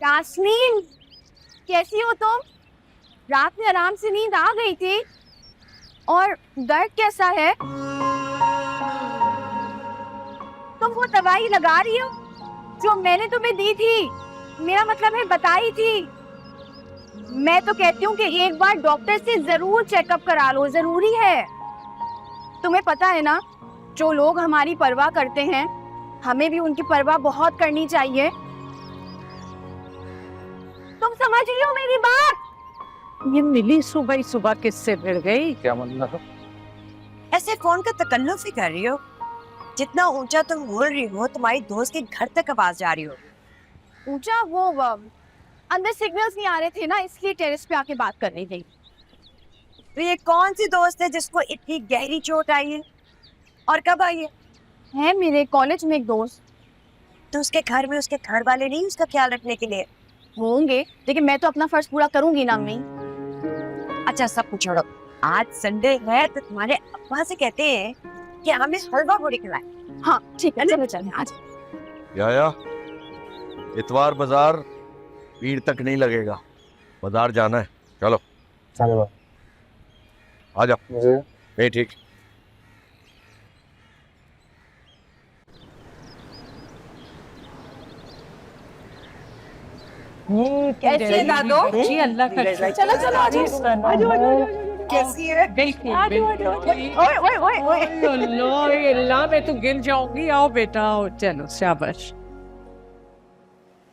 यास्मीन, कैसी हो तुम? रात में आराम से नींद आ गई थी? और दर्द कैसा है? तुम वो दवाई लगा रही हो जो मैंने तुम्हें दी थी? मेरा मतलब है बताई थी। मैं तो कहती हूँ कि एक बार डॉक्टर से जरूर चेकअप करा लो, जरूरी है। तुम्हें पता है ना, जो लोग हमारी परवाह करते हैं, हमें भी उनकी परवाह बहुत करनी चाहिए। तुम समझ रही हो मेरी बात? ये मिली सुबह ही सुबह किससे भिड़ गई? क्या मतलब? ऐसे फोन का तकल्लुफ ही कर रही हो? जितना ऊंचा तुम बोल रही हो, तुम्हारी दोस्त के घर तक आवाज जा रही हो। ऊंचा वो अंदर सिग्नल्स नहीं आ रहे थे ना, इसलिए टेरेस पे आके बात कर रही थी। तो ये कौन सी दोस्त है जिसको इतनी गहरी चोट आई है और कब आई है? मेरे कॉलेज में एक दोस्त। तो उसके घर में उसके घर वाले नहीं उसका ख्याल रखने के लिए? होंगे, लेकिन मैं तो अपना फर्ज पूरा करूंगी ना अम्मी। अच्छा सब कुछ छोड़ो, आज संडे है तो तुम्हारे अब्बा से कहते हैं कि हमें हलवा पूरी खिलाए। हाँ ठीक है, चलो चले आज। या इतवार बाजार भीड़ तक नहीं लगेगा, बाजार जाना है। चलो चलो आ जाओ। नहीं ठीक। कैसे दादो? जी अल्लाह का चलो चलो आजो। कैसी है? बिल्कुल ओए ओए ओए ओए। अल्लाह मैं तो गिर जाऊंगी। आओ बेटा आओ, चलो शाबाश।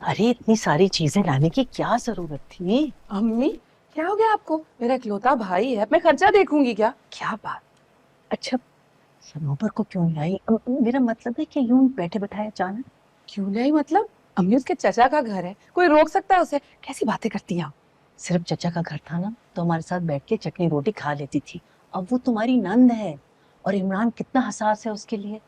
अरे इतनी सारी चीजें लाने की क्या जरूरत थी? अम्मी क्या हो गया आपको? मेरा इकलौता भाई है, मैं खर्चा देखूंगी क्या? क्या बात? अच्छा सनोबर को क्यों नहीं आई? मेरा मतलब है कि यूं बैठे बैठाए अचानक क्यों नहीं मतलब? अम्मी उसके चचा का घर है, कोई रोक सकता है उसे? कैसी बातें करती हैं आप? सिर्फ चचा का घर था ना तो हमारे साथ बैठ के चटनी रोटी खा लेती थी। अब वो तुम्हारी नंद है और इमरान कितना हसास है उसके लिए।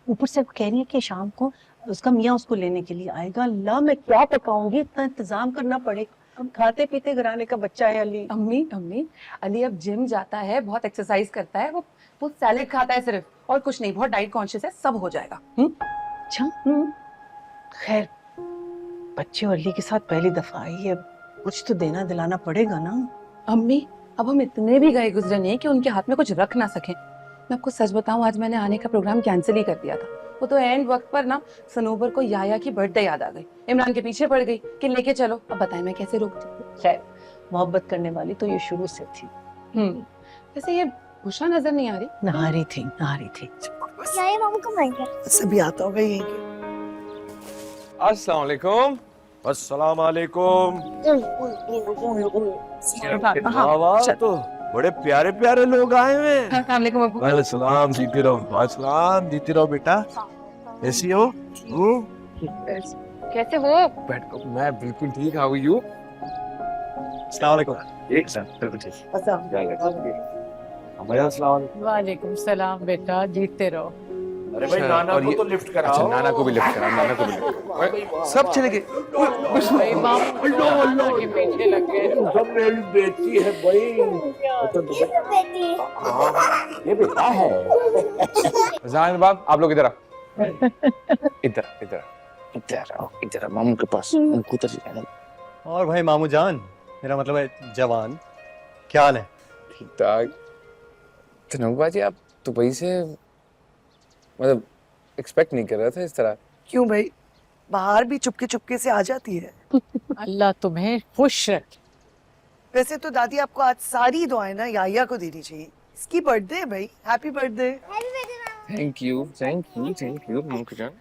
ऊपर से वो कह रही है कि शाम को उसका मियाँ उसको लेने के लिए आएगा। अल्लाह मैं क्या पकाऊंगी, इतना इंतजाम करना पड़ेगा। अब खाते पीते घराने का बच्चा है अली। अम्मी अली अब जिम जाता है, बहुत एक्सरसाइज करता है, वो सैलेड खाता है सिर्फ और कुछ नहीं, बहुत डाइट कॉन्शियस है, सब हो जाएगा। अच्छा खैर, बच्चे और अली के साथ पहली दफा आई है, कुछ तो देना दिलाना पड़ेगा ना। अम्मी अब हम इतने भी गए गुजरे नहीं कि उनके हाथ में कुछ रख ना सके। मैं आपको सच बताऊं, आज मैंने आने का प्रोग्राम कैंसिल ही कर दिया था। वो तो एंड वक्त पर ना सनोबर को याया की बर्थडे याद आ गई, इमरान के पीछे पड़ गई कि लेके चलो। अब बताएं मैं कैसे रोकती? खैर मोहब्बत करने वाली तो ये शुरू से थी। वैसे ये गुस्सा नजर नहीं आ रही? नहा रही थी। याया मामू कब आएंगे? सभी आता होगा यही। अस्सलाम वालेकुम। अस्सलाम वालेकुम। वाह, तो बड़े प्यारे प्यारे लोग आए हुए हैं। अस्सलाम वालेकुम अब्बू। वालेकुम सलाम, जीती रहो। अस्सलाम, जीती रहो बेटा। कैसी हो? कैसे हो? बैठो। मैं बिल्कुल ठीक। How are you? अस्सलाम वालेकुम। एक साथ बिल्कुल ठीक। वालेकुम सलाम बेटा, जीते रहो। अरे भाई नाना को तो लिफ्ट कराओ। अच्छा नाना को भी लिफ्ट कराओ, नाना को भी लिफ्ट। सब चले गए। भाई मामू नाना के पीछे लग गए। सब मेरी बेटी है भाई। ये बेटा है। जान बाब, आप लोग इधर आओ। इधर इधर इधर आओ, इधर मामू के पास। उनको तो जाना। और भाई मामू जान, मेरा मतलब है जवान, क्या हाल है? ठीक ठाक। तनुबा जी, आप दुबई से मतलब एक्सपेक्ट नहीं कर रहा था इस तरह। क्यों भाई, बाहर भी चुपके चुपके से आ जाती है। अल्लाह तुम्हें खुश रखे। वैसे तो दादी आपको आज सारी दुआएं ना याया को देनी चाहिए। इसकी बर्थडे है भाई, हैप्पी बर्थडे। थैंक यू मामू जान।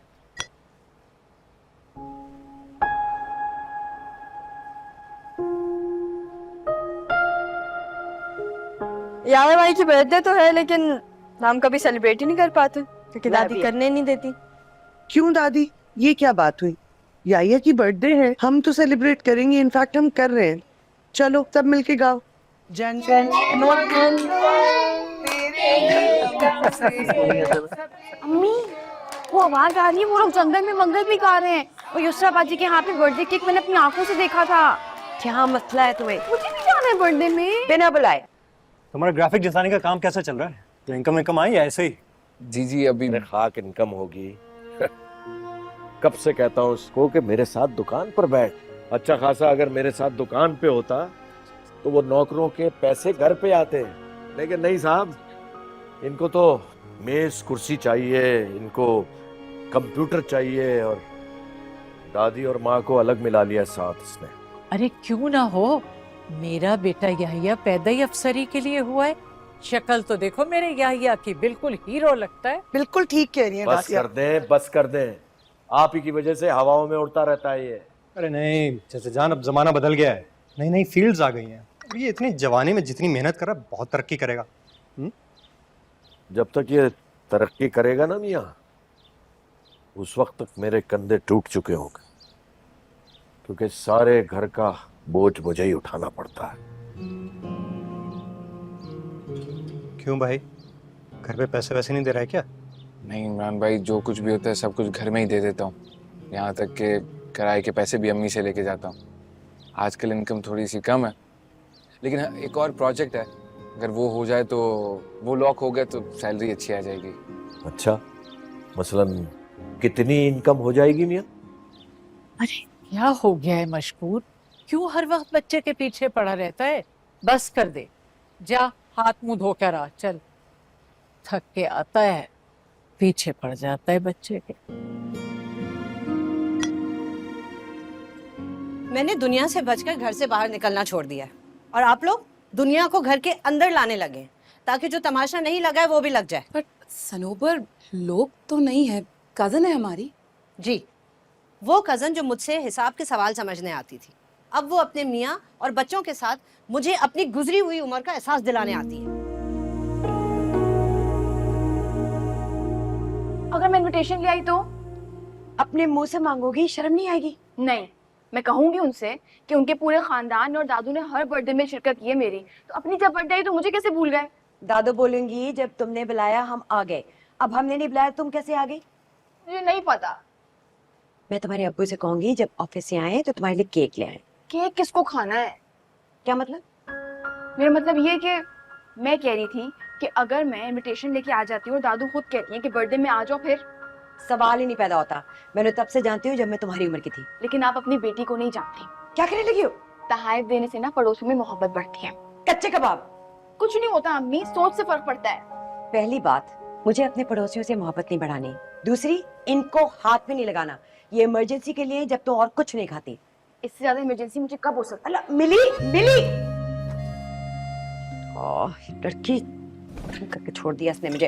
याया भाई की बर्थडे तो है, लेकिन हम कभी सेलिब्रेट ही नहीं कर पाते क्योंकि दादी करने नहीं देती। क्यों दादी, ये क्या बात हुई? याया की बर्थडे है, हम तो सेलिब्रेट करेंगे, इनफैक्ट हम कर रहे हैं। चलो सब मिलके गाओ। जन जन अम्मी, वो आवाज आ रही है, वो लोग जंगल में मंगल भी गा रहे हैं और युसरा बाजी के हाथ में बर्थडे केक मैंने अपनी आंखों से देखा था। क्या मसला है तुम्हें? मुझे भी जाना है बर्थडे में। बिना बुलाए। तुम्हारा ग्राफिक डिजाइनिंग का काम कैसा चल रहा है? तो इनकम आई या ऐसे ही? जी अभी अरे खाक इनकम होगी। कब से कहता हूँ उसको कि मेरे साथ दुकान पर बैठ। अच्छा खासा अगर मेरे साथ दुकान पे होता तो वो नौकरों के पैसे घर पे आते, लेकिन नहीं साहब, इनको तो मेज कुर्सी चाहिए, इनको कंप्यूटर चाहिए, और दादी और माँ को अलग मिला लिया साथ इसने। अरे क्यों ना हो, मेरा बेटा याहिया पैदा ही अफसरी के लिए हुआ है। शक्ल तो देखो मेरे याहिया की, बिल्कुल हीरो लगता है। बिल्कुल ठीक कह रही है बस गासिया। कर दें, बस कर दें, आप ही की वजह से हवाओं में उड़ता रहता है ये। अरे नहीं चाचा जान, अब जमाना बदल गया है, नई नई फील्ड्स आ गई हैं। अब ये इतनी जवानी में जितनी मेहनत कर रहा है बहुत तरक्की करेगा। जब तक ये तरक्की करेगा ना मियाँ, उस वक्त तक मेरे कंधे टूट चुके होंगे, क्योंकि सारे घर का बोझ मुझे ही उठाना पड़ता है। क्यों भाई, घर पे पैसे वैसे नहीं दे रहा है क्या? नहीं इमरान भाई, जो कुछ भी होता है सब कुछ घर में ही दे देता हूँ। यहाँ तक के किराए के पैसे भी अम्मी से लेके जाता हूँ। आजकल इनकम थोड़ी सी कम है, लेकिन हाँ, एक और प्रोजेक्ट है, अगर वो हो जाए तो, वो लॉक हो गया तो सैलरी अच्छी आ जाएगी। अच्छा, मसलन कितनी इनकम हो जाएगी मियाँ? अरे क्या हो गया है मशकूर, क्यों हर वक्त बच्चे के पीछे पड़ा रहता है? बस कर दे, जा हाथ मुंह धो कर आ, चल। थक के आता है, पीछे पड़ जाता है बच्चे के। मैंने दुनिया से बचकर घर से बाहर निकलना छोड़ दिया है, और आप लोग दुनिया को घर के अंदर लाने लगे हैं, ताकि जो तमाशा नहीं लगा है वो भी लग जाए। बट सनोबर लोग तो नहीं है, कजन है हमारी। जी, वो कजन जो मुझसे हिसाब के सवाल समझने आती थी, अब वो अपने मियाँ और बच्चों के साथ मुझे अपनी गुजरी हुई उम्र का एहसास दिलाने आती है। अगर मैं इनविटेशन ले आई तो? अपने मुंह से मांगोगी, शर्म नहीं आएगी? नहीं, मैं कहूंगी उनसे कि उनके पूरे खानदान ने और दादू ने हर बर्थडे में शिरकत की है मेरी, तो अपनी जब बर्थडे आई तो मुझे कैसे भूल गए? दादू बोलेंगी जब तुमने बुलाया हम आ गए, अब हमने नहीं बुलाया तुम कैसे आ गई? मुझे नहीं पता। मैं तुम्हारे अब्बू से कहूंगी जब ऑफिस से आए तो तुम्हारे लिए केक ले आए। केक किसको खाना है? क्या मतलब? मेरा मतलब ये कि मैं कह रही थी कि अगर मैं इनविटेशन लेके आ जाती हूँ और दादू खुद कहती हैं कि बर्थडे में आ जाओ, फिर सवाल ही नहीं पैदा होता। मैंने तब से जानती हूँ जब मैं तुम्हारी उम्र की थी। लेकिन आप अपनी बेटी को नहीं जानती। क्या करने लगी हो? तहाइफ देने से ना पड़ोसियों में मोहब्बत बढ़ती है। कच्चे कबाब। कुछ नहीं होता अम्मी, सोच से फर्क पड़ता है। पहली बात, मुझे अपने पड़ोसियों से मोहब्बत नहीं बढ़ानी। दूसरी, इनको हाथ में नहीं लगाना, ये इमरजेंसी के लिए जब तो और कुछ नहीं खाती। इससे ज्यादा इमरजेंसी मुझे कब हो सकती है? अल्लाह, मिली लड़की करके छोड़ दिया इसने मुझे।